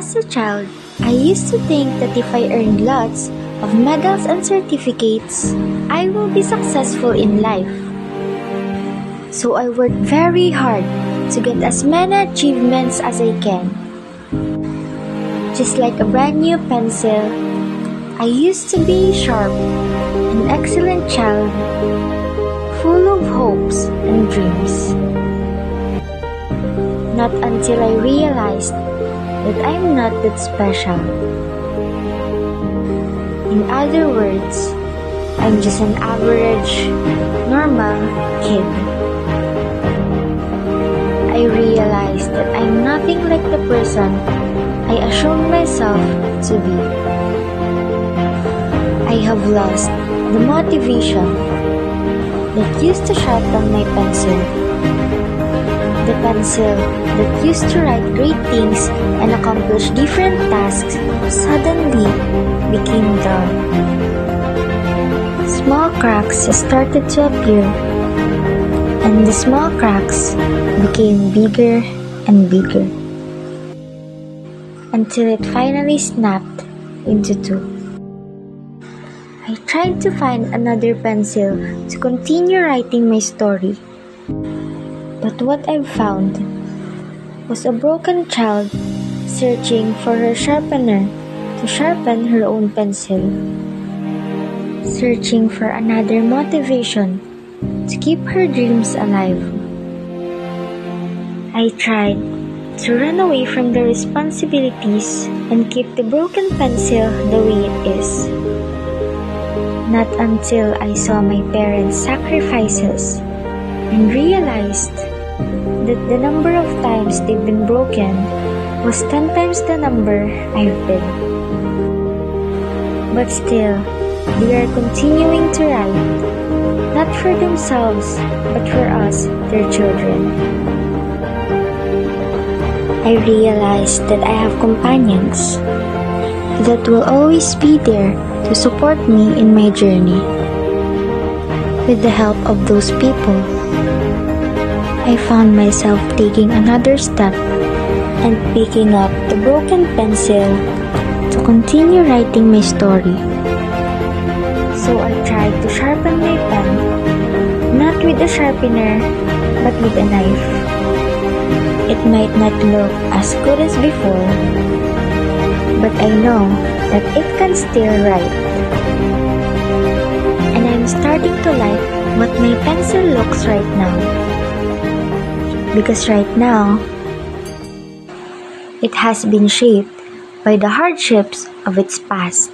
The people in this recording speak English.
As a child, I used to think that if I earned lots of medals and certificates, I will be successful in life. So I worked very hard to get as many achievements as I can. Just like a brand new pencil, I used to be sharp, an excellent child, full of hopes and dreams. Not until I realized that I'm not that special. In other words, I'm just an average, normal kid. I realized that I'm nothing like the person I assumed myself to be. I have lost the motivation that used to sharpen my pencil. The pencil that used to write great things and accomplish different tasks suddenly became dull. Small cracks started to appear, and the small cracks became bigger and bigger, until it finally snapped into two. I tried to find another pencil to continue writing my story. But what I found was a broken child searching for her sharpener to sharpen her own pencil, searching for another motivation to keep her dreams alive. I tried to run away from the responsibilities and keep the broken pencil the way it is. Not until I saw my parents' sacrifices and realized that the number of times they've been broken was 10 times the number I've been. But still, they are continuing to write, not for themselves, but for us, their children. I realized that I have companions that will always be there to support me in my journey. With the help of those people, I found myself taking another step and picking up the broken pencil to continue writing my story. So I tried to sharpen my pen, not with a sharpener, but with a knife. It might not look as good as before, but I know that it can still write. And I'm starting to like what my pencil looks right now. Because right now, it has been shaped by the hardships of its past.